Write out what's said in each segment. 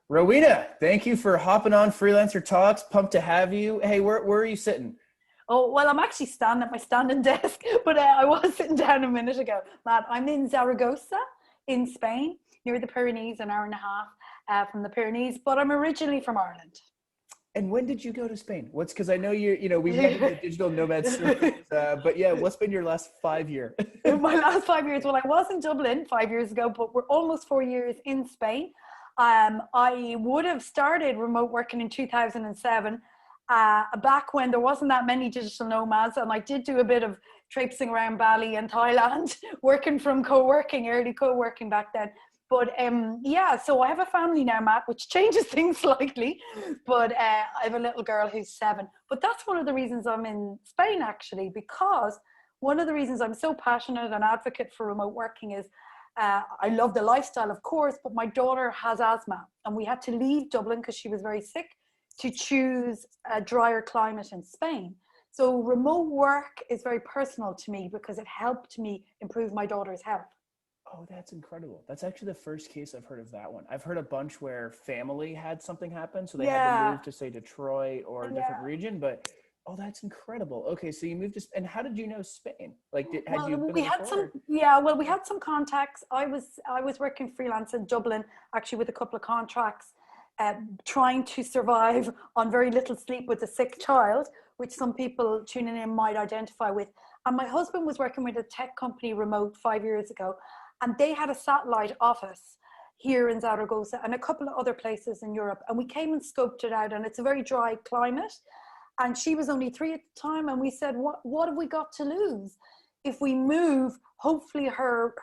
Rowena, thank you for hopping on Freelancer Talks. Pumped to have you. Hey, where are you sitting? Oh, well, I'm actually standing at my standing desk, but I was sitting down a minute ago. Matt, I'm in Zaragoza in Spain, near the Pyrenees, an hour and a half from the Pyrenees, but I'm originally from Ireland. And when did you go to Spain? What's because I know we met in the digital nomad circles, but yeah, what's been your last 5 year? My last 5 years, well, I was in Dublin 5 years ago, but we're almost 4 years in Spain. I would have started remote working in 2007, back when there wasn't that many digital nomads, and I did do a bit of traipsing around Bali and Thailand, working from early co-working back then. But yeah, so I have a family now, Matt, which changes things slightly. But I have a little girl who's 7. But that's one of the reasons I'm in Spain, actually, because one of the reasons I'm so passionate and advocate for remote working is I love the lifestyle, of course, but my daughter has asthma, and we had to leave Dublin because she was very sick to choose a drier climate in Spain. So remote work is very personal to me because it helped me improve my daughter's health. Oh, that's incredible. That's actually the first case I've heard of that one. I've heard a bunch where family had something happen, so they had to Yeah, move to say Detroit or a different yeah. region. But oh, that's incredible. Okay, so you moved to and how did you know Spain? Like, had you Well, been we there had before? some, yeah, well, we had some contacts. I was working freelance in Dublin, actually with a couple of contracts, trying to survive on very little sleep with a sick child, which some people tuning in might identify with. And my husband was working with a tech company remote 5 years ago, and they had a satellite office here in Zaragoza and a couple of other places in Europe. And we came and scoped it out, and it's a very dry climate. And she was only 3 at the time, and we said, what have we got to lose? If we move, hopefully her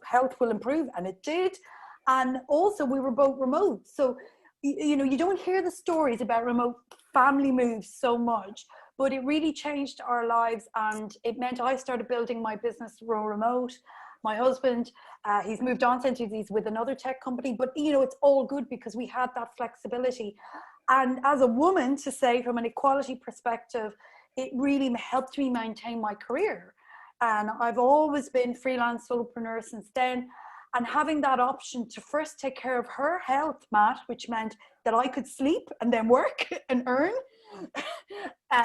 health will improve, and it did. And also, we were both remote, so you don't hear the stories about remote family moves so much, but it really changed our lives, and it meant I started building my business remote. My husband, he's moved on since he's with another tech company, but it's all good because we had that flexibility. And as a woman, to say from an equality perspective, it really helped me maintain my career. And I've always been freelance solopreneur since then. And having that option to first take care of her health, Matt, which meant that I could sleep and then work and earn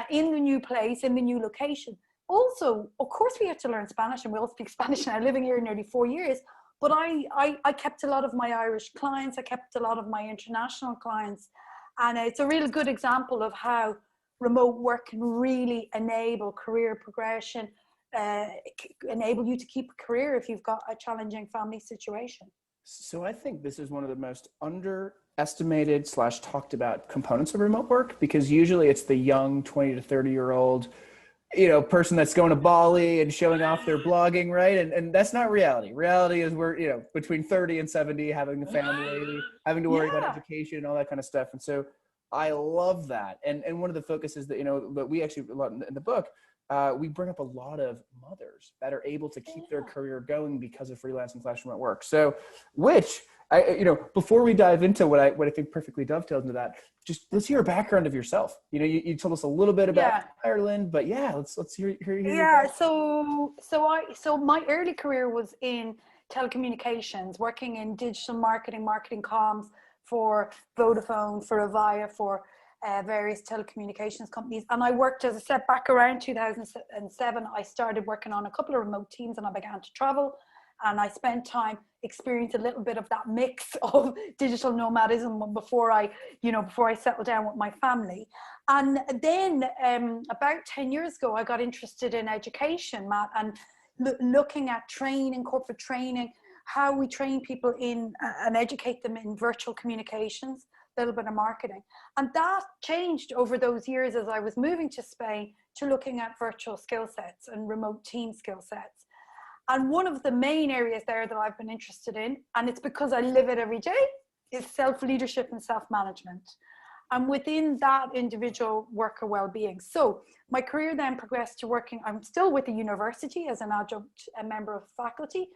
in the new place, in the new location. Also, of course, we had to learn Spanish, and we all speak Spanish now, living here nearly 4 years. But I kept a lot of my Irish clients. I kept a lot of my international clients. And it's a really good example of how remote work can really enable career progression, uh, enable you to keep a career if you've got a challenging family situation. So I think this is one of the most underestimated slash talked about components of remote work because usually it's the young 20 to 30-year-old, person that's going to Bali and showing off their blogging, right? And that's not reality. Reality is we're, between 30 and 70, having a family, having to worry about Yeah. education and all that kind of stuff. And so I love that. And one of the focuses that we actually, a lot in the book, we bring up a lot of mothers that are able to keep their Yeah. career going because of freelancing slash remote work. So, which before we dive into what I think perfectly dovetails into that, just let's hear a background of yourself. You told us a little bit about Yeah. Ireland, but yeah, let's hear your Yeah, background. so my early career was in telecommunications, working in digital marketing, marketing comms for Vodafone, for Avaya, for various telecommunications companies. And I worked, as I said, back around 2007. I started working on a couple of remote teams, and I began to travel. And I spent time experiencing a little bit of that mix of digital nomadism before I settled down with my family. And then about 10 years ago, I got interested in education, Matt, and looking at training, corporate training, how we train people in and educate them in virtual communications, a little bit of marketing. And that changed over those years as I was moving to Spain to looking at virtual skill sets and remote team skill sets. And one of the main areas there that I've been interested in, and it's because I live it every day, is self-leadership and self-management. And within that, individual worker well-being. So my career then progressed to working, I'm still with the university as an adjunct, a member of faculty.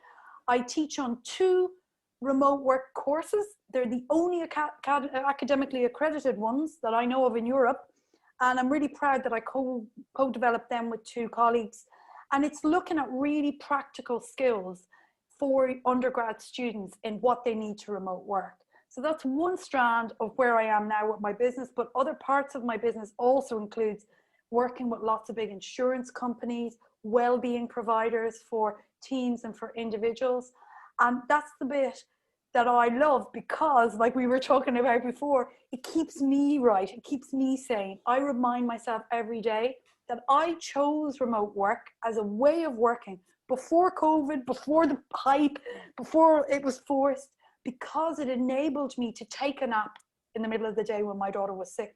I teach on 2 remote work courses. They're the only academically accredited ones that I know of in Europe. And I'm really proud that I co-developed them with 2 colleagues. And it's looking at really practical skills for undergrad students in what they need to remote work. So that's one strand of where I am now with my business, but other parts of my business also includes working with lots of big insurance companies, well-being providers for teams and for individuals. And that's the bit that I love, because like we were talking about before, it keeps me right. It keeps me sane. I remind myself every day that I chose remote work as a way of working before COVID, before the hype, before it was forced, because it enabled me to take a nap in the middle of the day when my daughter was sick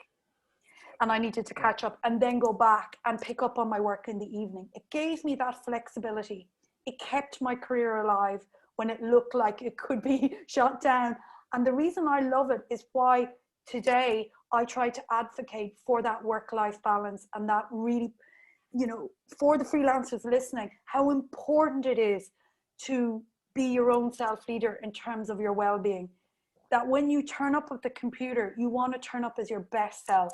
and I needed to catch up, and then go back and pick up on my work in the evening. It gave me that flexibility. It kept my career alive when it looked like it could be shut down. And the reason I love it is why today I try to advocate for that work-life balance, and that really, you know, for the freelancers listening, how important it is to be your own self-leader in terms of your well-being. That when you turn up at the computer, you want to turn up as your best self.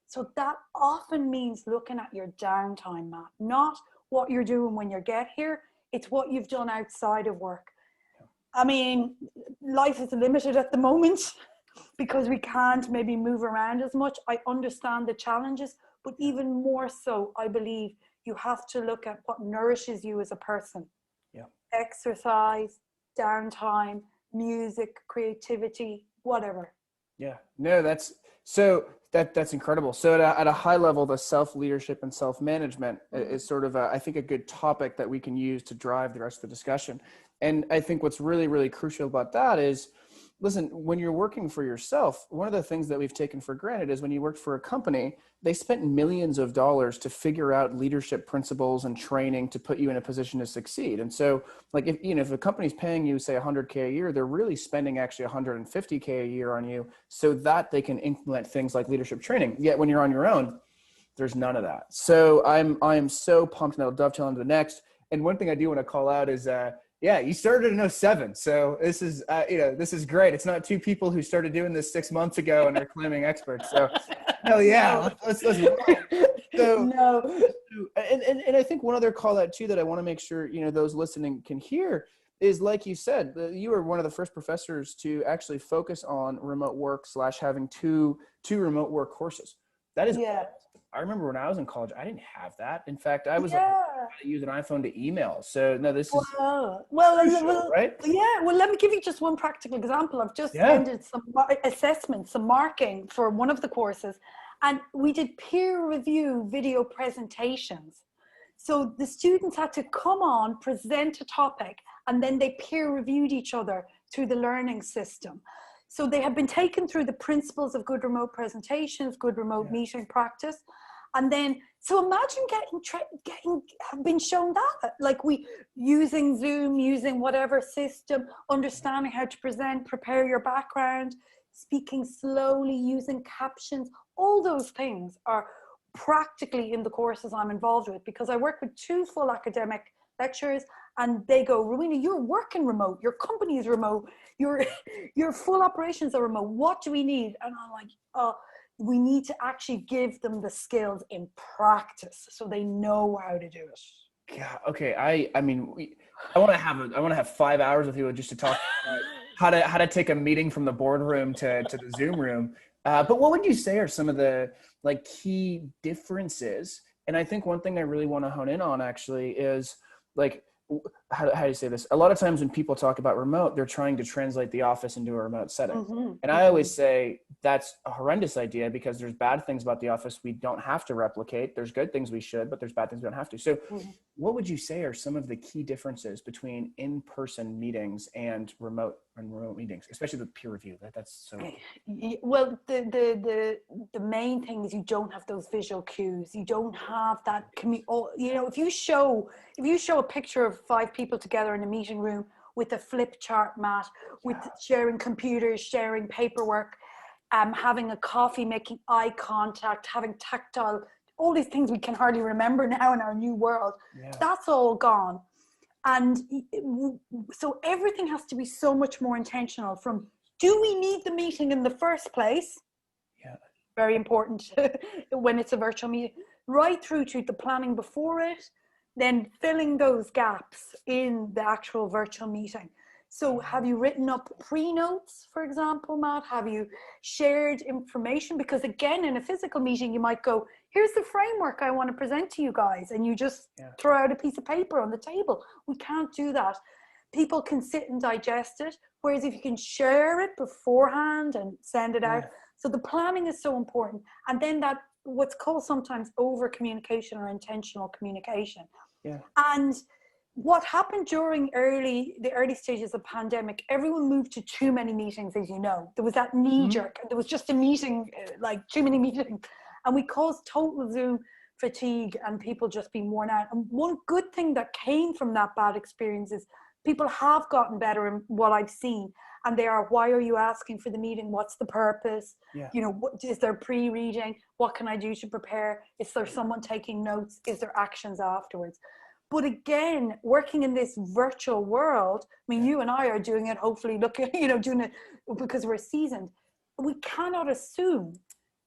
So that often means looking at your downtime, Matt, not what you're doing when you get here. It's what you've done outside of work. I mean, life is limited at the moment because we can't maybe move around as much. I understand the challenges, but even more so, I believe you have to look at what nourishes you as a person. Yeah. Exercise, downtime, music, creativity, whatever. Yeah, no, that's incredible. So at a high level, the self-leadership and self-management is sort of, I think, a good topic that we can use to drive the rest of the discussion. And I think what's really, really crucial about that is, listen, when you're working for yourself, one of the things that we've taken for granted is when you worked for a company, they spent millions of dollars to figure out leadership principles and training to put you in a position to succeed. And so, like, if a company's paying you, say, $100K a year, they're really spending actually $150K a year on you so that they can implement things like leadership training. Yet when you're on your own, there's none of that. So I'm so pumped, and that'll dovetail into the next. And one thing I do want to call out is, yeah, you started in 2007. So this is, this is great. It's not two people who started doing this 6 months ago and are claiming experts. So, hell yeah, let's roll. So, no. And I think one other call out too that I want to make sure, those listening can hear is, like you said, you were one of the first professors to actually focus on remote work / having two remote work courses. That is, yeah. I remember when I was in college, I didn't have that. In fact, I was like, how to use an iPhone to email. So no, this is crucial, right? Yeah. Well, let me give you just one practical example. I've just ended some assessments, some marking for one of the courses, and we did peer review video presentations. So the students had to come on, present a topic, and then they peer reviewed each other through the learning system. So they have been taken through the principles of good remote presentations, good remote meeting practice. And then, so imagine have been shown that, like using Zoom, using whatever system, understanding how to present, prepare your background, speaking slowly, using captions, all those things are practically in the courses I'm involved with, because I work with 2 full academic lecturers, and they go, Rowena, you're working remote, your company is remote, your full operations are remote, what do we need? And I'm like, we need to actually give them the skills in practice so they know how to do it. Yeah. Okay. I mean, I want to have 5 hours with you just to talk about how to take a meeting from the boardroom to the Zoom room. But what would you say are some of the key differences? And I think one thing I really want to hone in on actually is, like, how do you say this? A lot of times when people talk about remote, they're trying to translate the office into a remote setting. And I always say that's a horrendous idea, because there's bad things about the office we don't have to replicate. There's good things we should, but there's bad things we don't have to. So what would you say are some of the key differences between in-person meetings and remote meetings, especially with peer review? That's so. Well, the main thing is you don't have those visual cues. You don't have that if you show a picture of 5 people together in a meeting room with a flip chart, Matt, with sharing computers, sharing paperwork, having a coffee, making eye contact, having tactile, all these things we can hardly remember now in our new world. That's all gone. And so everything has to be so much more intentional, from, do we need the meeting in the first place? Very important when it's a virtual meeting, right through to the planning before it, then filling those gaps in the actual virtual meeting. So have you written up pre-notes, for example, Matt? Have you shared information? Because again, in a physical meeting, you might go, here's the framework I want to present to you guys. And you just throw out a piece of paper on the table. We can't do that. People can sit and digest it. Whereas if you can share it beforehand and send it out. So the planning is so important. And then that what's called sometimes over communication or intentional communication. Yeah. And what happened during the early stages of pandemic, everyone moved to too many meetings, as you know. There was that knee jerk. There was just a meeting, like too many meetings. And we caused total Zoom fatigue and people just being worn out. And one good thing that came from that bad experience is people have gotten better in what I've seen. And they are, why are you asking for the meeting? What's the purpose? Yeah. You know, what, is there pre-reading? What can I do to prepare? Is there someone taking notes? Is there actions afterwards? But again, working in this virtual world, I mean, you and I are doing it, hopefully looking, you know, doing it because we're seasoned. We cannot assume,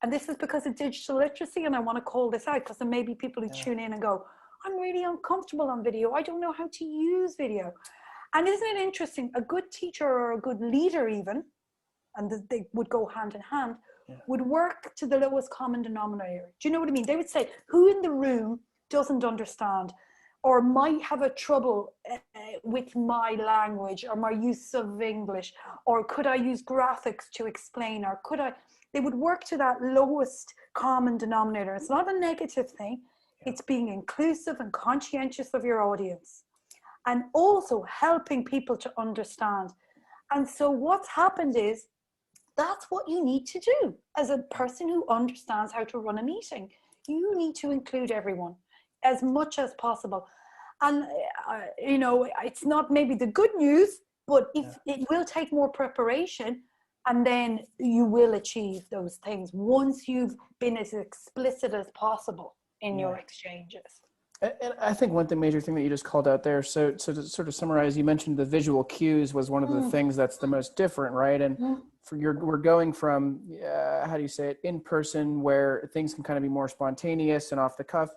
and this is because of digital literacy, and I want to call this out because there may be people who tune in and go, I'm really uncomfortable on video. I don't know how to use video. And isn't it interesting? A good teacher or a good leader even, and they would go hand in hand, would work to the lowest common denominator. Do you know what I mean? They would say, who in the room doesn't understand or might have a trouble with my language or my use of English, or could I use graphics to explain, or they would work to that lowest common denominator. It's not a negative thing. It's being inclusive and conscientious of your audience and also helping people to understand. And so what's happened is that's what you need to do as a person who understands how to run a meeting. You need to include everyone as much as possible. And, you know, it's not maybe the good news, but if it will take more preparation, and then you will achieve those things once you've been as explicit as possible in your exchanges. And I think one major thing that you just called out there, so to sort of summarize, you mentioned the visual cues was one of the things that's the most different, right? And we're going from, how do you say it, in person where things can kind of be more spontaneous and off the cuff,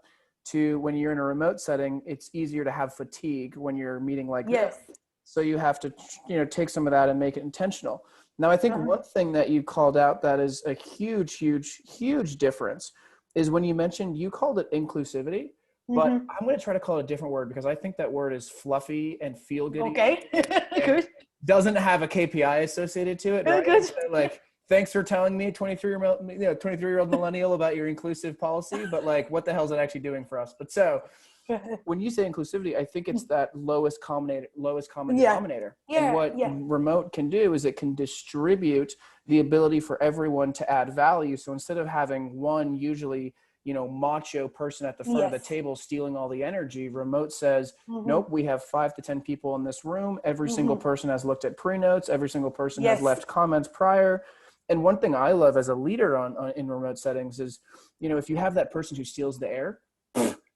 to when you're in a remote setting, it's easier to have fatigue when you're meeting like this. So you have to, you know, take some of that and make it intentional. Now, I think one thing that you called out that is a huge, huge, huge difference is when you mentioned, you called it inclusivity, but I'm going to try to call it a different word because I think that word is fluffy and feel good. Okay, good. Doesn't have a KPI associated to it. Right? Good. So, like, thanks for telling me 23-year-old millennial about your inclusive policy, but like, what the hell is it actually doing for us? But so when you say inclusivity, I think it's that lowest common denominator. And what remote can do is it can distribute the ability for everyone to add value. So instead of having one usually, you know, macho person at the front of the table stealing all the energy, remote says, nope, we have 5 to 10 people in this room. Every single person has looked at pre-notes. Every single person has left comments prior. And one thing I love as a leader in remote settings is, you know, if you have that person who steals the air,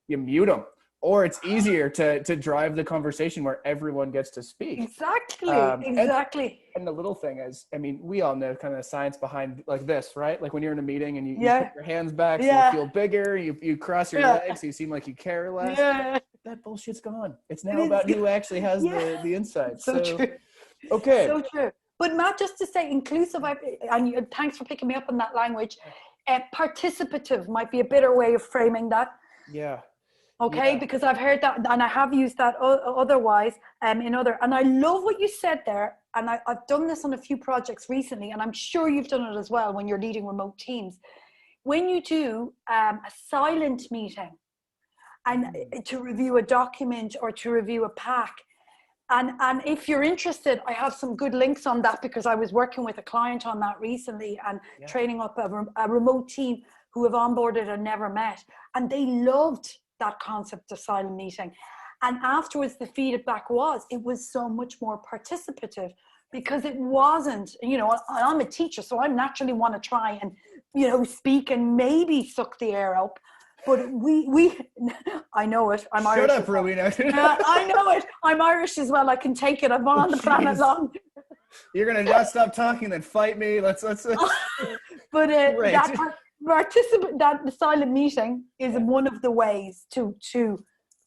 you mute them. Or it's easier to drive the conversation where everyone gets to speak. Exactly. And the little thing is, I mean, we all know kind of the science behind like this, right? Like when you're in a meeting and you put your hands back, so you feel bigger, you cross your legs, so you seem like you care less. That bullshit's gone. It's now about who actually has the insight. So true. Okay. So true. But Matt, just to say inclusive, and thanks for picking me up on that language, participative might be a better way of framing that. Yeah. Okay, because I've heard that and I have used that otherwise and I love what you said there. And I've done this on a few projects recently, and I'm sure you've done it as well when you're leading remote teams. When you do a silent meeting and to review a document or to review a pack, and if you're interested, I have some good links on that because I was working with a client on that recently and training up a remote team who have onboarded and never met, and they loved that concept of silent meeting. And afterwards, the feedback was, it was so much more participative because it wasn't, you know, I'm a teacher, so I naturally want to try and, you know, speak and maybe suck the air up. But I know it. I'm Irish. Shut up, Rowena. I know it. I'm Irish as well. I can take it. I've been on the planet long. You're going to not stop talking, then fight me. Let's. But that the silent meeting is one of the ways to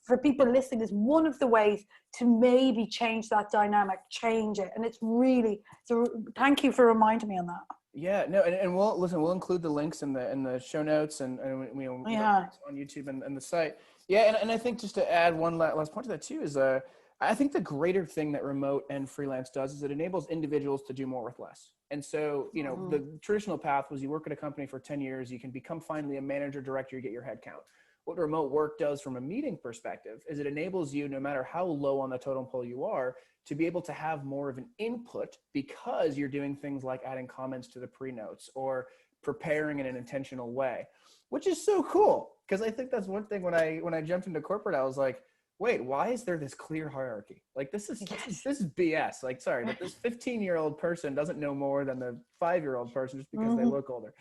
for people listening, is one of the ways to maybe change that dynamic, change it. And it's really, so thank you for reminding me on that. Yeah, no, and we'll include the links in the show notes and Yeah. on YouTube and the site. Yeah, and I think just to add one last point to that too is I think the greater thing that remote and freelance does is it enables individuals to do more with less. And so, the traditional path was you work at a company for 10 years, you can become finally a manager, director, you get your head count. What remote work does from a meeting perspective is it enables you, no matter how low on the totem pole you are, to be able to have more of an input because you're doing things like adding comments to the pre-notes or preparing in an intentional way, which is so cool. Because I think that's one thing when I jumped into corporate, I was like, wait, why is there this clear hierarchy? Like this is BS. Like, sorry, but this 15-year-old person doesn't know more than the 5-year-old person just because they look older.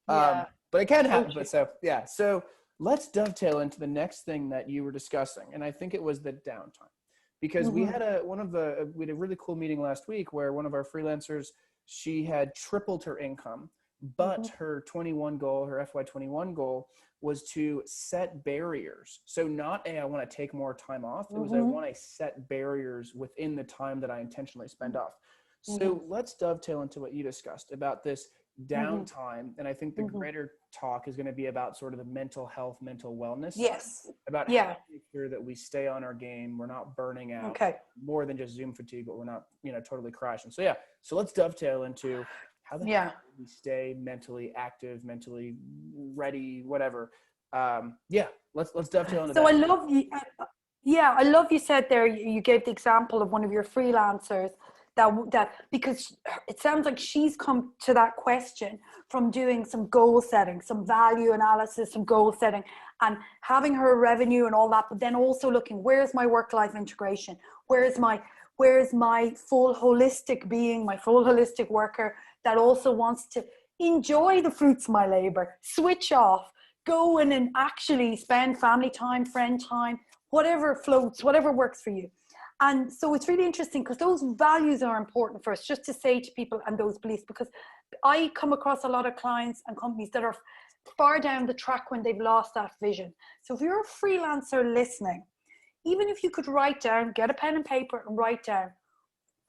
Yeah. But it can happen. But so let's dovetail into the next thing that you were discussing. And I think it was the downtime. Because we had a really cool meeting last week where one of our freelancers, she had tripled her income, but her her FY21 goal was to set barriers. So not I want to take more time off. It was I want to set barriers within the time that I intentionally spend off. So let's dovetail into what you discussed about this downtime. And I think the greater talk is going to be about sort of the mental health, mental wellness. Yes. About how to make sure that we stay on our game. We're not burning out more than just Zoom fatigue, but we're not, totally crashing. So so let's dovetail into how the heck do we stay mentally active, mentally ready, whatever. Let's dovetail into that. So I love you. I love you said there, you gave the example of one of your freelancers that because it sounds like she's come to that question from doing some goal setting, some value analysis, some goal setting, and having her revenue and all that, but then also looking, where's my work-life integration? Where's my full holistic being, my full holistic worker that also wants to enjoy the fruits of my labor, switch off, go in and actually spend family time, friend time, whatever floats, whatever works for you. And so it's really interesting because those values are important for us, just to say to people, and those beliefs, because I come across a lot of clients and companies that are far down the track when they've lost that vision. So if you're a freelancer listening, even if you could write down, get a pen and paper and write down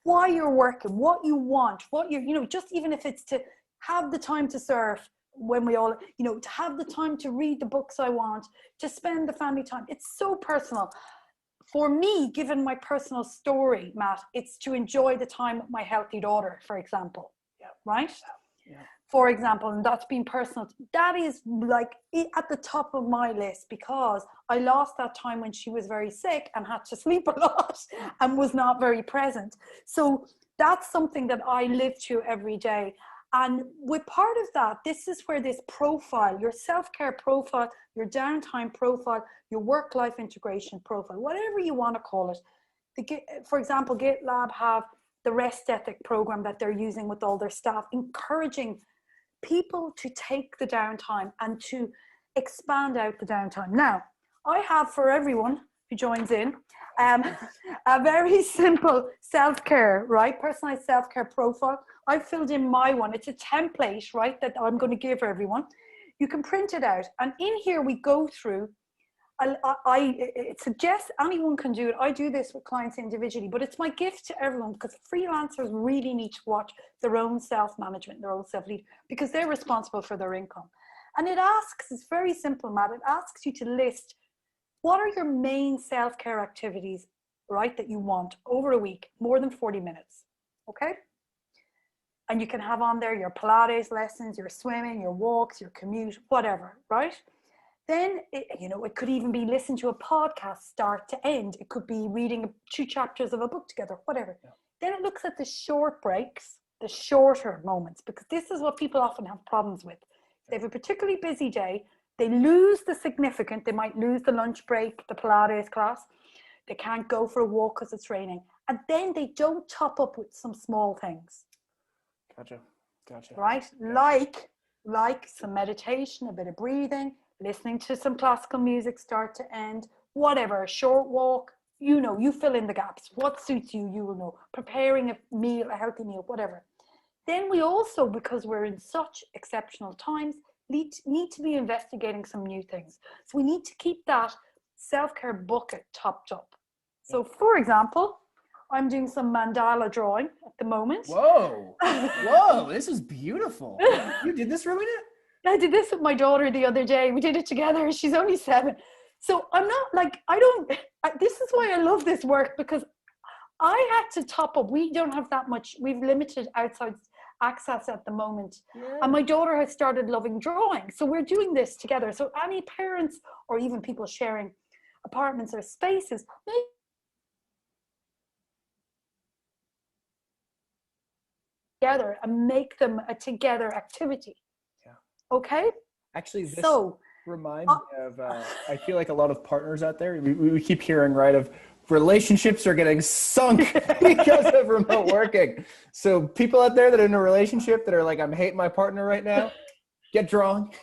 why you're working, what you want, what you're, just even if it's to have the time to surf when we all, to have the time to read the books I want, to spend the family time. It's so personal. For me, given my personal story, Matt, it's to enjoy the time with my healthy daughter, for example, right? Yeah. For example, and that's been personal. That is like at the top of my list because I lost that time when she was very sick and had to sleep a lot and was not very present. So that's something that I live to every day. And with part of that, this is where this profile, your self-care profile, your downtime profile, your work-life integration profile, whatever you want to call it. For example, GitLab have the rest ethic program that they're using with all their staff, encouraging people to take the downtime and to expand out the downtime. Now, I have for everyone who joins in a very simple self-care, right? Personalized self-care profile. I filled in my one. It's a template, right, that I'm going to give everyone. You can print it out. And in here we go through, it suggests anyone can do it. I do this with clients individually, but it's my gift to everyone because freelancers really need to watch their own self-management, their own self-lead, because they're responsible for their income. And it asks, it's very simple, Matt, it asks you to list what are your main self-care activities, right, that you want over a week, more than 40 minutes, okay? And you can have on there your Pilates lessons, your swimming, your walks, your commute, whatever, right? Then, it could even be listen to a podcast start to end. It could be reading 2 chapters of a book together, whatever. Yeah. Then it looks at the short breaks, the shorter moments, because this is what people often have problems with. They have a particularly busy day. They lose the significant. They might lose the lunch break, the Pilates class. They can't go for a walk because it's raining. And then they don't top up with some small things. Gotcha. Right? Gotcha. Like some meditation, a bit of breathing, listening to some classical music start to end, whatever, a short walk, you fill in the gaps. What suits you, you will know. Preparing a meal, a healthy meal, whatever. Then we also, because we're in such exceptional times, need to be investigating some new things. So we need to keep that self-care bucket topped up. So for example, I'm doing some mandala drawing at the moment. Whoa. Whoa, this is beautiful. You did this, Rowena? I did this with my daughter the other day. We did it together. She's only 7. So I'm not like, this is why I love this work, because I had to top up. We don't have that much. We've limited outside access at the moment. Yeah. And my daughter has started loving drawing. So we're doing this together. So any parents or even people sharing apartments or spaces, together and make them a together activity. Yeah. Okay. Actually, this reminds me of, I feel like a lot of partners out there, we keep hearing, right, of relationships are getting sunk because of remote working. So people out there that are in a relationship that are like, I'm hating my partner right now, get drawing.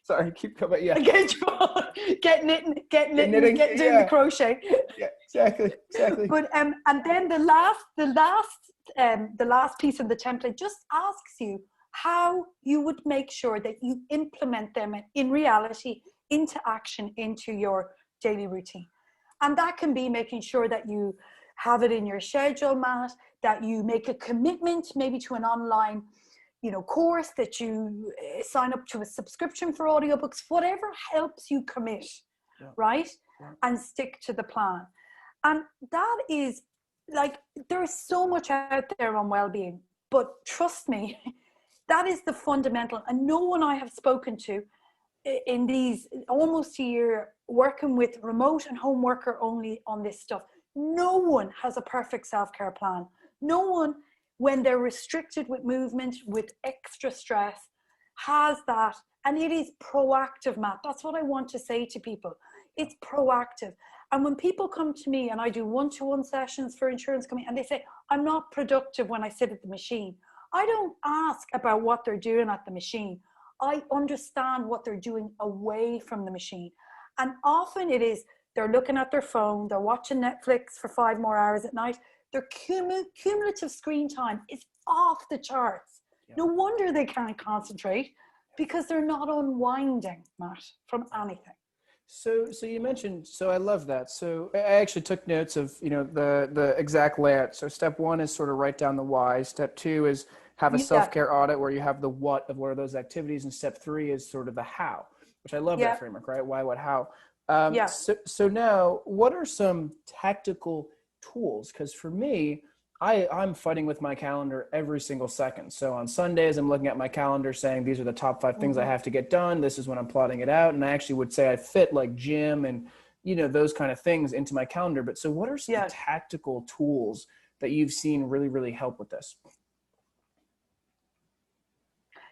Sorry, keep coming. Yeah. Get drawing, get knitting, get doing the crochet. Yeah, exactly. But and then the last piece of the template just asks you how you would make sure that you implement them in reality into action into your daily routine. And that can be making sure that you have it in your schedule, Matt, that you make a commitment maybe to an online, course, that you sign up to a subscription for audiobooks, whatever helps you commit, right? Yeah. And stick to the plan. And that is like, there's so much out there on well-being, but trust me, that is the fundamental. And no one I have spoken to in these almost a year working with remote and home worker only on this stuff, no one has a perfect self-care plan. No one, when they're restricted with movement, with extra stress, has that. And it is proactive, Matt. That's what I want to say to people. It's proactive. And when people come to me and I do one-to-one sessions for insurance company and they say, I'm not productive when I sit at the machine, I don't ask about what they're doing at the machine. I understand what they're doing away from the machine. And often it is, they're looking at their phone, they're watching Netflix for 5 more hours at night. Their cumulative screen time is off the charts. Yeah. No wonder they can't concentrate, because they're not unwinding, Matt, from anything. So you mentioned, so I love that. So I actually took notes of, the exact layout. So step 1 is sort of write down the why. Step 2 is have a self-care audit where you have the what of what are those activities. And step 3 is sort of the how, which I love that framework, right? Why, what, how. So now what are some tactical tools? Because for me, I'm fighting with my calendar every single second. So on Sundays, I'm looking at my calendar saying, these are the top 5 things I have to get done. This is when I'm plotting it out. And I actually would say I fit like gym and, those kind of things into my calendar. But so what are some tactical tools that you've seen really, really help with this?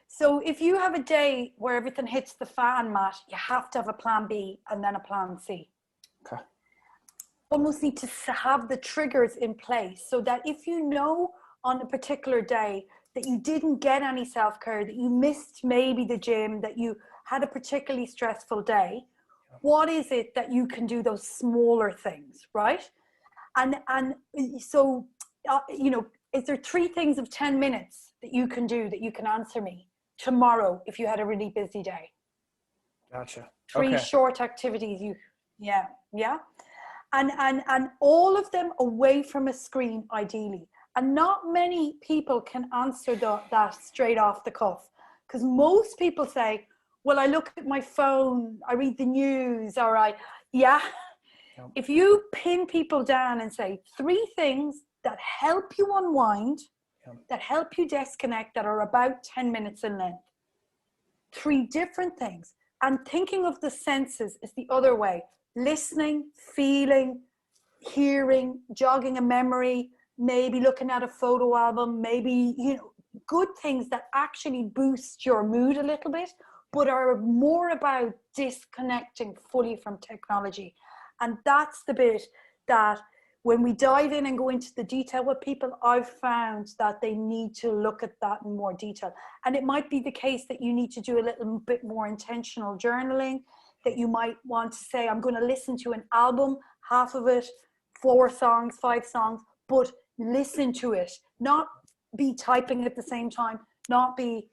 So if you have a day where everything hits the fan, Matt, you have to have a plan B and then a plan C. Okay. Almost need to have the triggers in place so that if you know on a particular day that you didn't get any self-care, that you missed maybe the gym, that you had a particularly stressful day, what is it that you can do those smaller things, right? And so, is there 3 things of 10 minutes that you can do that you can answer me tomorrow if you had a really busy day? Gotcha. 3 short activities and all of them away from a screen, ideally. And not many people can answer that straight off the cuff, because most people say, well, I look at my phone, I read the news, all right. If you pin people down and say 3 things that help you unwind, that help you disconnect, that are about 10 minutes in length, 3 different things. And thinking of the senses is the other way. Listening, feeling, hearing, jogging a memory, maybe looking at a photo album, maybe, good things that actually boost your mood a little bit, but are more about disconnecting fully from technology. And that's the bit that when we dive in and go into the detail with people, I've found that they need to look at that in more detail. And it might be the case that you need to do a little bit more intentional journaling, that you might want to say, I'm going to listen to an album, half of it, 4 songs, 5 songs, but listen to it, not be typing at the same time, not be.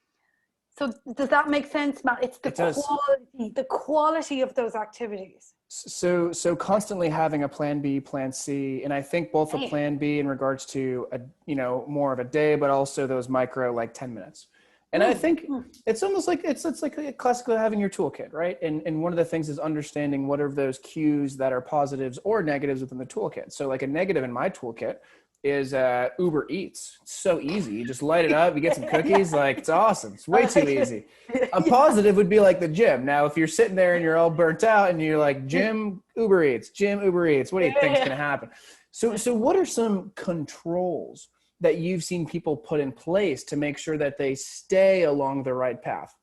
So does that make sense, Matt? It's the quality of those activities. So constantly having a plan B, plan C, and I think both a plan B in regards to more of a day, but also those micro like 10 minutes. And I think it's almost like it's like classically having your toolkit, right? And one of the things is understanding what are those cues that are positives or negatives within the toolkit. So like a negative in my toolkit is Uber Eats. It's so easy. You just light it up, you get some cookies, like it's awesome. It's way too easy. A positive would be like the gym. Now, if you're sitting there and you're all burnt out and you're like, gym, Uber Eats, what do you think's going to happen? So what are some controls that you've seen people put in place to make sure that they stay along the right path?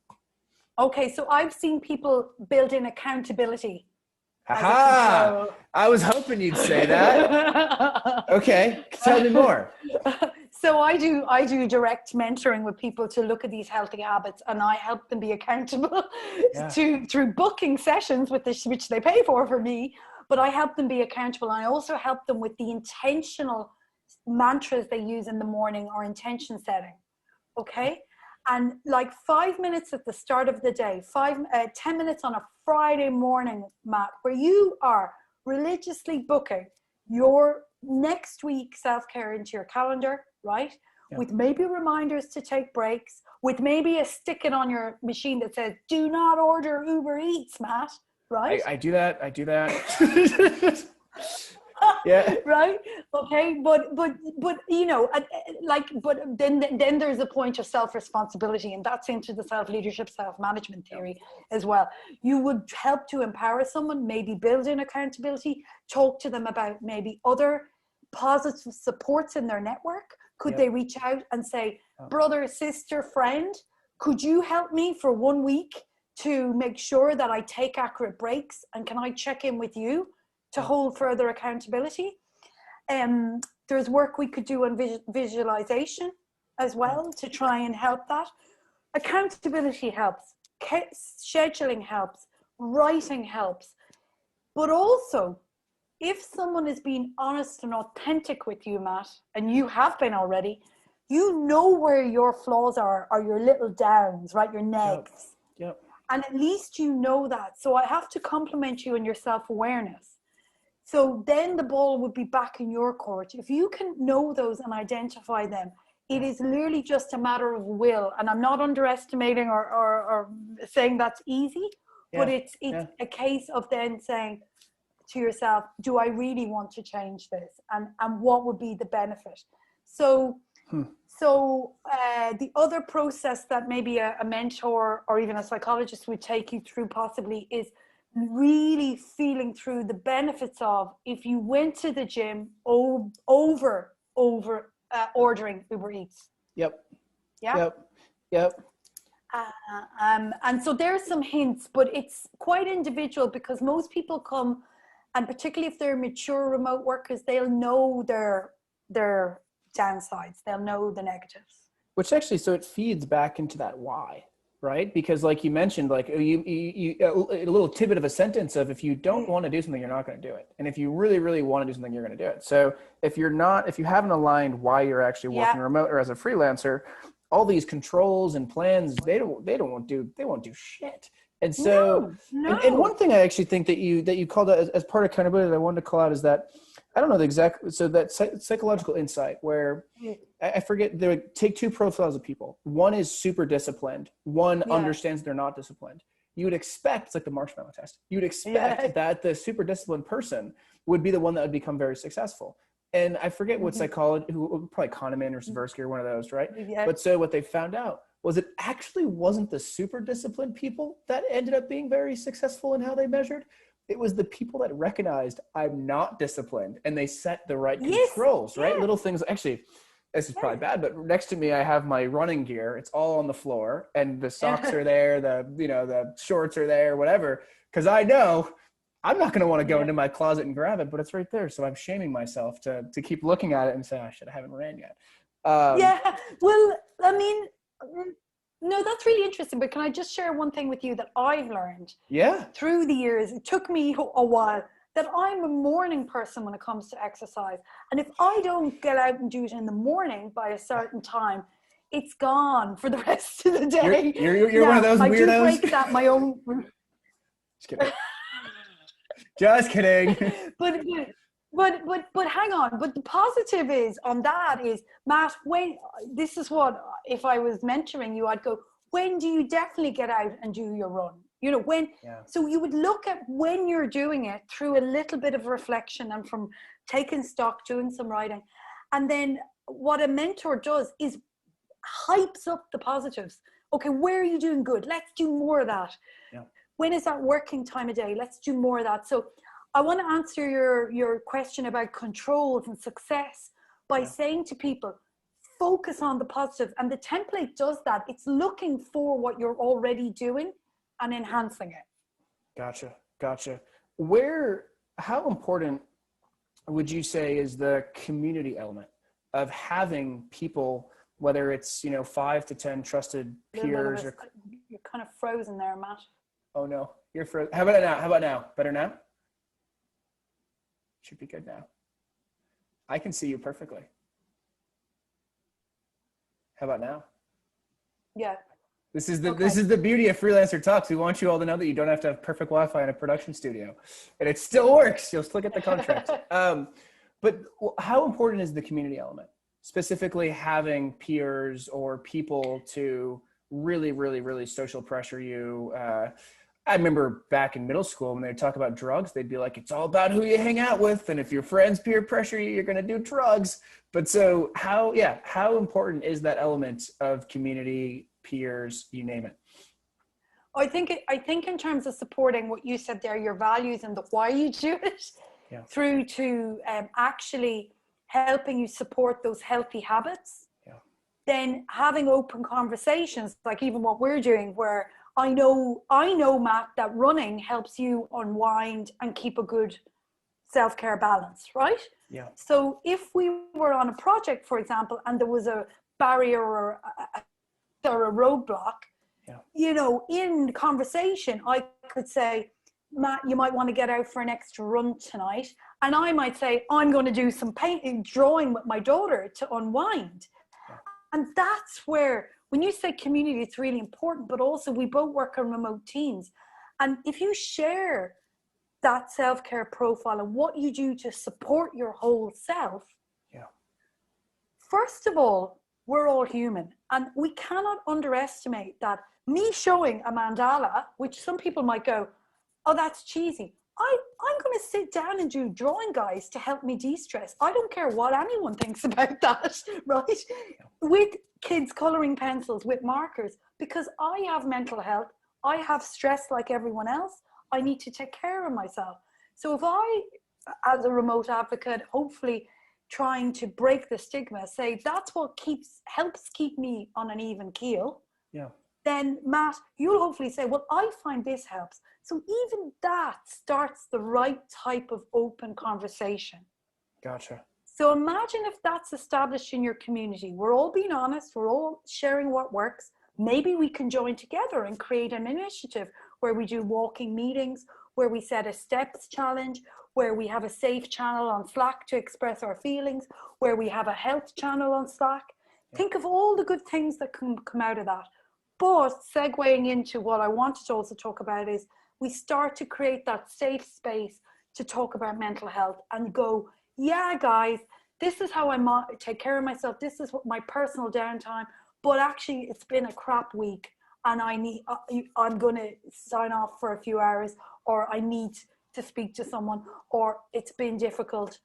Okay, so I've seen people build in accountability. Aha! I was hoping you'd say that. Okay, tell me more. So I do direct mentoring with people to look at these healthy habits, and I help them be accountable through booking sessions with this, which they pay for me. But I help them be accountable. I also help them with the intentional mantras they use in the morning or intention setting. Okay. And like 5 minutes at the start of the day, 10 minutes on a Friday morning, Matt, where you are religiously booking your next week self-care into your calendar, right? Yeah. With maybe reminders to take breaks, with maybe a sticker on your machine that says, do not order Uber Eats, Matt, right? I do that. Yeah. Right. Okay. But then there's a point of self-responsibility, and that's into the self-leadership, self-management theory as well. You would help to empower someone, maybe build in accountability, talk to them about maybe other positive supports in their network. Could they reach out and say, brother, sister, friend, could you help me for 1 week to make sure that I take accurate breaks? And can I check in with you to hold further accountability? There's work we could do on visualization as well to try and help that. Accountability helps, scheduling helps, writing helps. But also, if someone is being honest and authentic with you, Matt, and you have been already, you know where your flaws are your little downs, right? Your negs. Yep. And at least you know that. So I have to compliment you on your self-awareness. So then the ball would be back in your court. If you can know those and identify them, it is literally just a matter of will. And I'm not underestimating or saying that's easy, but it's a case of then saying to yourself, do I really want to change this? And what would be the benefit? So the other process that maybe a mentor or even a psychologist would take you through possibly is really feeling through the benefits of if you went to the gym over ordering Uber Eats. Yep. Yeah. Yep. And so there's some hints, but it's quite individual because most people come, and particularly if they're mature remote workers, they'll know their downsides. They'll know the negatives. Which actually, so it feeds back into that why. Right? Because like you mentioned, like you a little tidbit of a sentence of if you don't want to do something, you're not going to do it. And if you really, really want to do something, you're going to do it. So if you haven't aligned why you're actually working remote or as a freelancer, all these controls and plans, they won't do shit. And so, no. And one thing I actually think that you called out as part of accountability that I wanted to call out is that, I don't know the exact, so that psychological insight where I forget, they would take two profiles of people. One is super disciplined. One understands they're not disciplined. You would expect, it's like the marshmallow test. You would expect that the super disciplined person would be the one that would become very successful. And I forget what psychology, probably Kahneman or Tversky or one of those, right? Yeah. But so what they found out was it actually wasn't the super disciplined people that ended up being very successful in how they measured. It was the people that recognized I'm not disciplined and they set the right controls, right? Little things. Actually, this is probably bad, but next to me, I have my running gear. It's all on the floor and the socks are there. The shorts are there, whatever. Cause I know I'm not going to want to go into my closet and grab it, but it's right there. So I'm shaming myself to keep looking at it and say, oh, shit, I haven't ran yet. Well, I mean, no, that's really interesting. But can I just share one thing with you that I've learned? Yeah. Through the years, it took me a while, that I'm a morning person when it comes to exercise. And if I don't get out and do it in the morning by a certain time, it's gone for the rest of the day. You're one of those weirdos. I do break that my own. Just kidding. Just kidding. but hang on. But the positive is on that is, Matt, when this is what, if I was mentoring you, I'd go, when do you definitely get out and do your run? You know, when, so you would look at when you're doing it through a little bit of reflection and from taking stock, doing some writing. And then what a mentor does is hypes up the positives. Okay, where are you doing good? Let's do more of that. Yeah. When is that working time of day? Let's do more of that. So I want to answer your question about controls and success by saying to people, focus on the positive. And the template does that. It's looking for what you're already doing and enhancing it. Gotcha. How important would you say is the community element of having people, whether it's, 5 to 10 trusted peers? You're kind of frozen there, Matt. Oh no, you're frozen. How about now? How about now? Better now? Should be good now. I can see you perfectly. How about now? Yeah. This is the beauty of Freelancer Talks. We want you all to know that you don't have to have perfect Wi-Fi in a production studio, and it still works. You'll still get the contract. But how important is the community element? Specifically, having peers or people to really, really, really social pressure you. I remember back in middle school when they'd talk about drugs, they'd be like, it's all about who you hang out with. And if your friends peer pressure you, you're going to do drugs. But so how important is that element of community, peers, you name it? I think in terms of supporting what you said there, your values and the why you do it, through to actually helping you support those healthy habits, then having open conversations, like even what we're doing, where I know, Matt, that running helps you unwind and keep a good self-care balance, right? Yeah. So if we were on a project, for example, and there was a barrier or a roadblock, in conversation, I could say, Matt, you might want to get out for an extra run tonight. And I might say, I'm going to do some painting, drawing with my daughter to unwind. And that's where, when you say community, it's really important, but also we both work on remote teams. And if you share that self-care profile and what you do to support your whole self, first of all, we're all human. And we cannot underestimate that me showing a mandala, which some people might go, oh, that's cheesy. I'm going to sit down and do drawing, guys, to help me de-stress. I don't care what anyone thinks about that, right? With kids colouring pencils, with markers, because I have mental health. I have stress like everyone else. I need to take care of myself. So if I, as a remote advocate, hopefully trying to break the stigma, say that's what helps keep me on an even keel, then Matt, you'll hopefully say, well, I find this helps. So even that starts the right type of open conversation. Gotcha. So imagine if that's established in your community. We're all being honest. We're all sharing what works. Maybe we can join together and create an initiative where we do walking meetings, where we set a steps challenge, where we have a safe channel on Slack to express our feelings, where we have a health channel on Slack. Think of all the good things that can come out of that. But segueing into what I wanted to also talk about is we start to create that safe space to talk about mental health and go, yeah, guys, this is how I take care of myself. This is what my personal downtime, but actually it's been a crap week and I'm going to sign off for a few hours, or I need to speak to someone, or it's been difficult,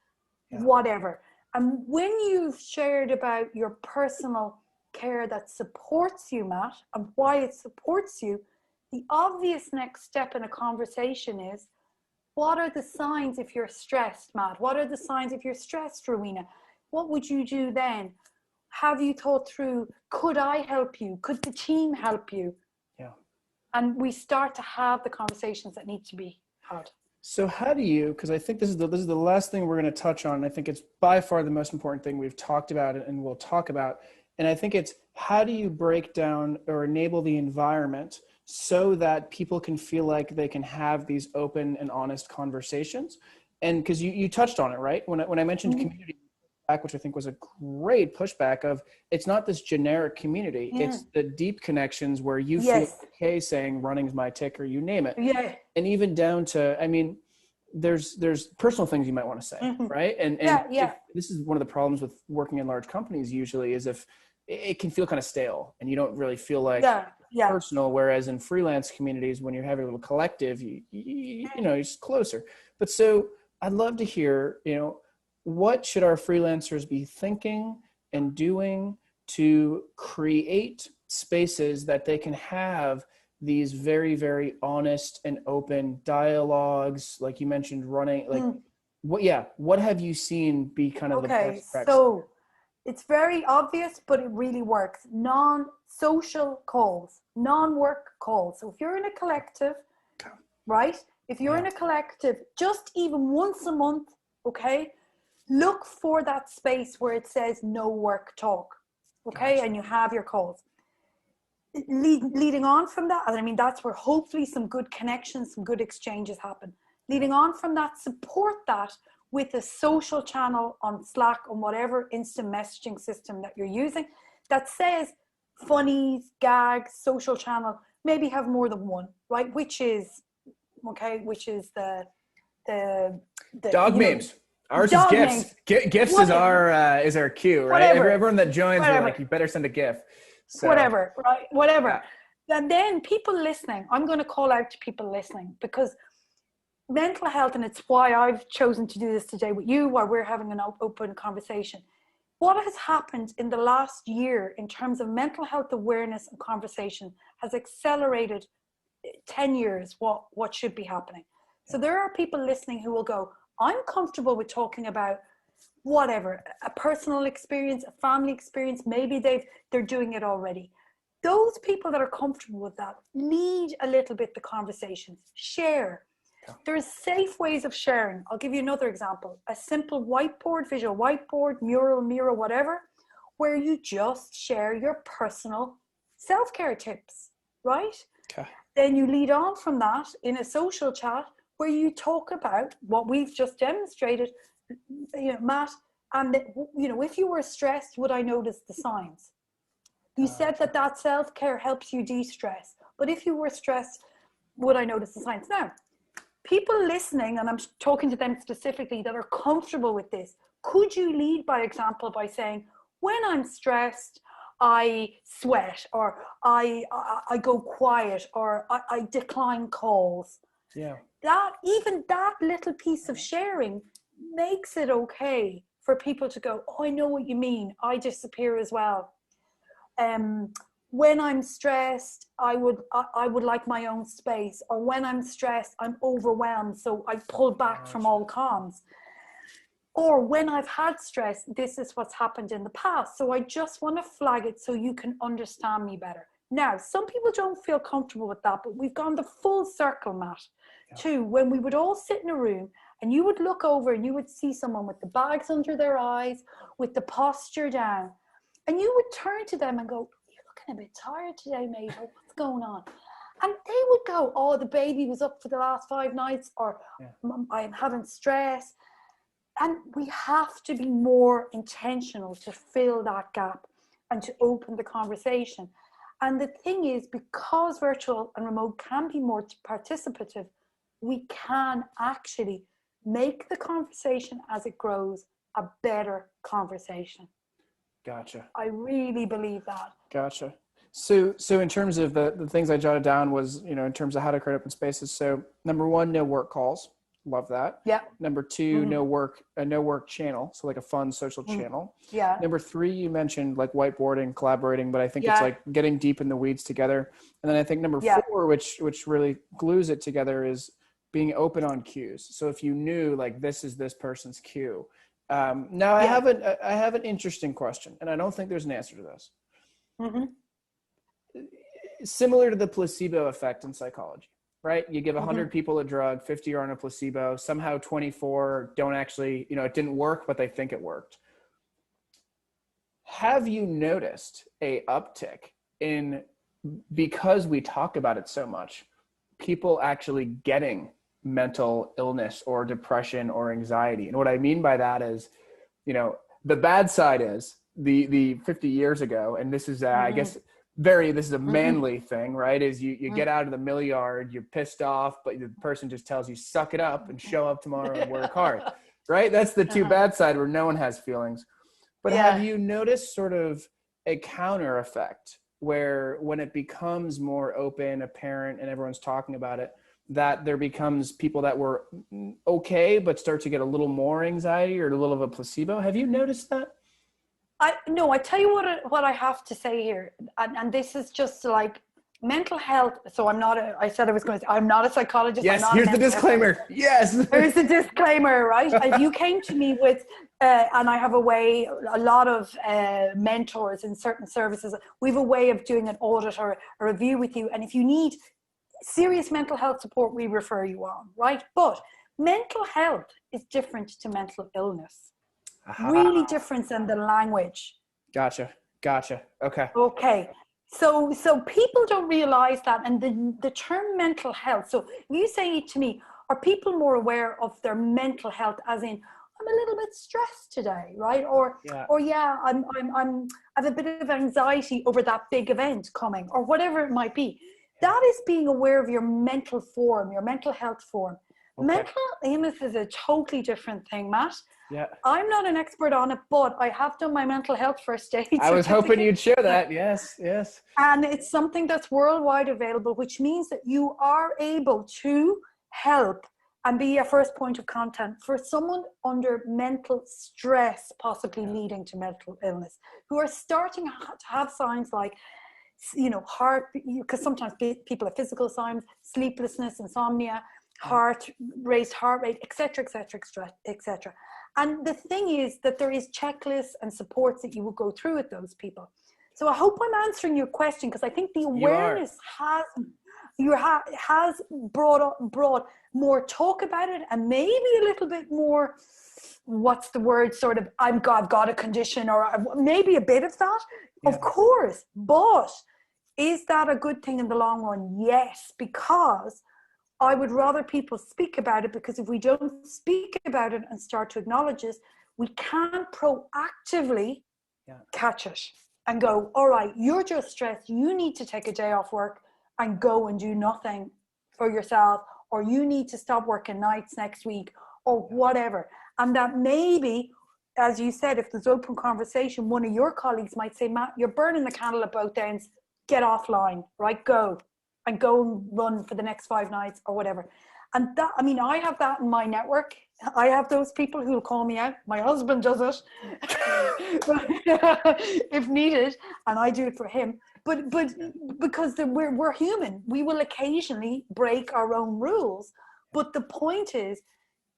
whatever. And when you've shared about your personal care that supports you, Matt, and why it supports you, the obvious next step in a conversation is, what are the signs if you're stressed, Matt? What are the signs if you're stressed, Rowena? What would you do then? Have you thought through, could I help you? Could the team help you? Yeah. And we start to have the conversations that need to be had. So how do you, because I think this is the last thing we're going to touch on. I think it's by far the most important thing we've talked about and we'll talk about. And I think it's, how do you break down or enable the environment so that people can feel like they can have these open and honest conversations? And because you touched on it, right? When I mentioned community back, which I think was a great pushback of, it's not this generic community. It's the deep connections where you feel okay saying running's my ticker, you name it. Yeah. And even down to, I mean, there's personal things you might want to say, right? And if, this is one of the problems with working in large companies usually is if it can feel kind of stale and you don't really feel like personal. Whereas in freelance communities, when you're having a little collective, you know, you're just closer. But so I'd love to hear, you know, what should our freelancers be thinking and doing to create spaces that they can have these very, very honest and open dialogues, like you mentioned, running, like what have you seen be kind of the best practice? So it's very obvious, but it really works. Non-social calls, non-work calls. So if you're in a collective, right? If you're in a collective, just even once a month, okay, look for that space where it says no work talk, okay? And you have your calls. Leading on from that, and I mean, that's where hopefully some good connections, some good exchanges happen. Leading on from that, support that with a social channel on Slack, on whatever instant messaging system that you're using that says funnies, gags, social channel, maybe have more than one, right? Which is the dog memes. Ours is GIFs. GIFs is our cue, right? Everyone that joins, we're like, you better send a GIF. So, whatever. And then people listening, I'm going to call out to people listening, because mental health, and it's why I've chosen to do this today with you, while we're having an open conversation. What has happened in the last year in terms of mental health awareness and conversation has accelerated 10 years what should be happening. So there are people listening who will go, I'm comfortable with talking about whatever, a personal experience, a family experience, maybe they're doing it already. Those people that are comfortable with that, lead a little bit the conversations, share. There's safe ways of sharing. I'll give you another example. A simple whiteboard, visual whiteboard, mural, mirror, whatever, where you just share your personal self-care tips, right? Okay. Then you lead on from that in a social chat where you talk about what we've just demonstrated, you know, Matt, and you know, if you were stressed, would I notice the signs? You said that self-care helps you de-stress, but if you were stressed, would I notice the signs? Now, people listening, and I'm talking to them specifically that are comfortable with this, could you lead by example by saying, when I'm stressed, I sweat, or I go quiet, or I decline calls. Yeah. Even that little piece of sharing makes it okay for people to go, oh, I know what you mean. I disappear as well. When I'm stressed, I would like my own space. Or when I'm stressed, I'm overwhelmed, so I pull back from all comms. Or when I've had stress, this is what's happened in the past. So I just want to flag it so you can understand me better. Now, some people don't feel comfortable with that, but we've gone the full circle, Matt, to when we would all sit in a room and you would look over and you would see someone with the bags under their eyes, with the posture down, and you would turn to them and go, you're looking a bit tired today, mate, or what's going on? And they would go, oh, the baby was up for the last 5 nights, or I'm having stress. And we have to be more intentional to fill that gap and to open the conversation. And the thing is, because virtual and remote can be more participative, we can actually make the conversation as it grows a better conversation. Gotcha. I really believe that. Gotcha. So in terms of the things I jotted down was, you know, in terms of how to create open spaces. So number 1, no work calls. Love that. Yeah. Number 2, no work channel. So like a fun social channel. Yeah. Number 3, you mentioned like whiteboarding, collaborating, but I think it's like getting deep in the weeds together. And then I think number 4, which really glues it together, is being open on cues. So if you knew like this is this person's cue. Now I have an interesting question, and I don't think there's an answer to this. Similar to the placebo effect in psychology, right? You give 100 people a drug, 50 are on a placebo, somehow 24 don't actually, you know, it didn't work, but they think it worked. Have you noticed a uptick in, because we talk about it so much, people actually getting mental illness or depression or anxiety? And what I mean by that is, you know, the bad side is the 50 years ago, and this is, I guess, this is a manly thing, right? Is you get out of the mill yard, you're pissed off, but the person just tells you, suck it up and show up tomorrow and work hard, right? That's the too bad side where no one has feelings. But have you noticed sort of a counter effect where when it becomes more open, apparent, and everyone's talking about it, that there becomes people that were okay, but start to get a little more anxiety or a little of a placebo? Have you noticed that? I tell you what I have to say here, and this is just like mental health. So I'm not I'm not a psychologist. Yes, here's the disclaimer. Yes. Here's the disclaimer, right? If you came to me with, and I have a lot of mentors in certain services, we have a way of doing an audit or a review with you. And if you need serious mental health support, we refer you on, right? But mental health is different to mental illness. Really different than the language. Gotcha. Okay. So people don't realize that. And the term mental health, so if you say to me, are people more aware of their mental health as in, I'm a little bit stressed today, right? Or I have a bit of anxiety over that big event coming, or whatever it might be. That is being aware of your mental form, your mental health form. Okay. Mental illness is a totally different thing, Matt. Yeah. I'm not an expert on it, but I have done my mental health first aid. I was hoping you'd share that. Yes. And it's something that's worldwide available, which means that you are able to help and be a first point of contact for someone under mental stress, possibly leading to mental illness, who are starting to have signs like, heart, because sometimes people have physical signs, sleeplessness, insomnia, raised heart rate, etc. And the thing is that there is checklists and supports that you will go through with those people. So I hope I'm answering your question, because I think the awareness has brought more talk about it, and maybe a little bit more, what's the word, sort of, I've got a condition, or maybe a bit of that, of course. But is that a good thing in the long run? Yes, because I would rather people speak about it, because if we don't speak about it and start to acknowledge this, we can't proactively catch it and go, all right, you're just stressed. You need to take a day off work and go and do nothing for yourself, or you need to stop working nights next week, or whatever. And that maybe, as you said, if there's open conversation, one of your colleagues might say, Matt, you're burning the candle at both ends. Get offline, right? Go and run for the next 5 nights or whatever. And that, I have that in my network. I have those people who'll call me out. My husband does it if needed, and I do it for him. But because we're human, we will occasionally break our own rules. But the point is,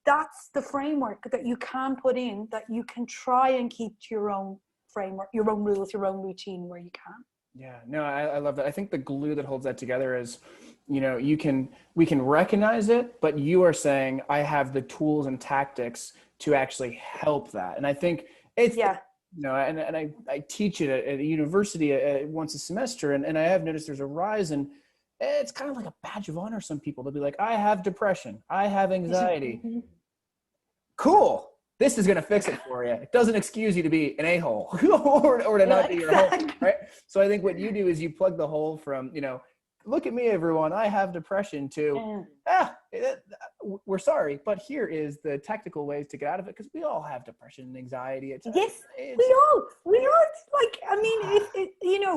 that's the framework that you can put in, that you can try and keep to your own framework, your own rules, your own routine where you can. Yeah, no, I love that. I think the glue that holds that together is, we can recognize it, but you are saying, I have the tools and tactics to actually help that. And I think it's, and I teach it at a university once a semester, and I have noticed there's a rise, and it's kind of like a badge of honor. Some people, they'll be like, I have depression, I have anxiety. Cool. This is going to fix it for you. It doesn't excuse you to be an a-hole or to not be your hole, right? So I think what you do is you plug the hole from, look at me, everyone, I have depression, to, we're sorry, but here is the tactical ways to get out of it, because we all have depression and anxiety. We all, like,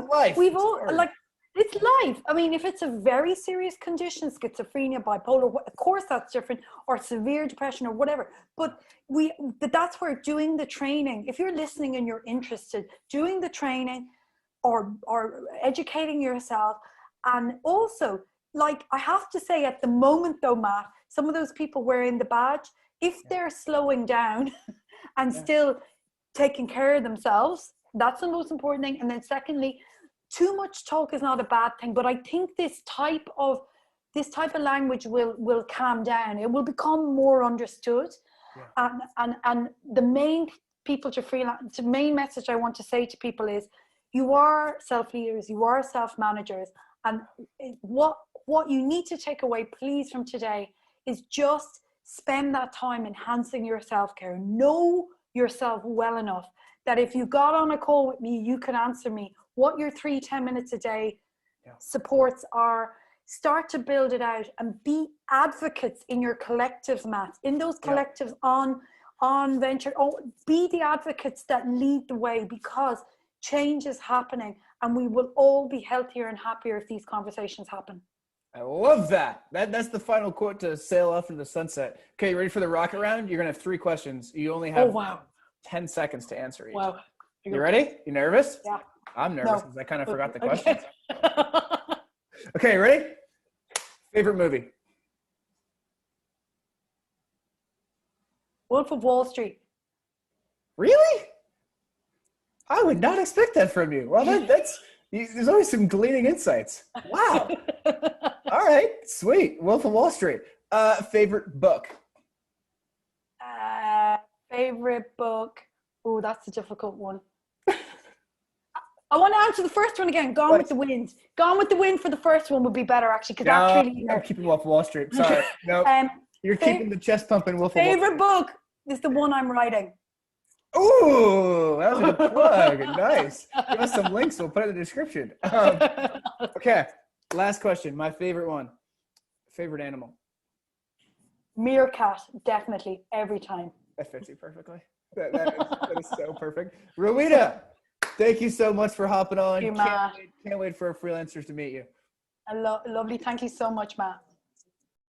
life. We've all, like, it's life. If it's a very serious condition, schizophrenia, bipolar, of course that's different, or severe depression or whatever. But that's where doing the training, if you're listening and you're interested, doing the training or educating yourself. And also, like, I have to say, at the moment though, Matt, some of those people wearing the badge, if they're slowing down and still taking care of themselves, that's the most important thing. And then secondly, too much talk is not a bad thing, but I think this type of language will calm down. It will become more understood. And the main message I want to say to people is, you are self-leaders, you are self-managers, and what you need to take away, please, from today is just spend that time enhancing your self-care. Know yourself well enough that if you got on a call with me, you could answer me what your 3-10 minutes a day supports are. Start to build it out and be advocates in your collectives, Matt, in those collectives on venture. Be the advocates that lead the way, because change is happening and we will all be healthier and happier if these conversations happen. I love that. That's the final quote to sail off into the sunset. Okay, you ready for the rocket round? You're going to have 3 questions. You only have 10 seconds to answer each. Wow. You ready? You nervous? Yeah. I'm nervous because I kind of forgot the questions. Okay, ready? Favorite movie? Wolf of Wall Street. Really? I would not expect that from you. Well, there's always some gleaning insights. Wow. All right, sweet. Wolf of Wall Street. Favorite book? Favorite book? Oh, that's a difficult one. I want to answer the first one again. Gone with the Wind. Gone with the Wind for the first one would be better, actually, because that's really. I'm keeping Wolf of Wall Street. Sorry. No, you're keeping the chest pumping. Wolf of Wall Street. Favorite book is the one I'm writing. Ooh, that was a good plug. Nice. Give us some links. We'll put it in the description. Okay, last question. My favorite one. Favorite animal? Meerkat, definitely, every time. That fits you perfectly. That is so perfect. Rowena, thank you so much for hopping on. Thank you, Matt. Can't wait for our freelancers to meet you. Lovely. Thank you so much, Matt.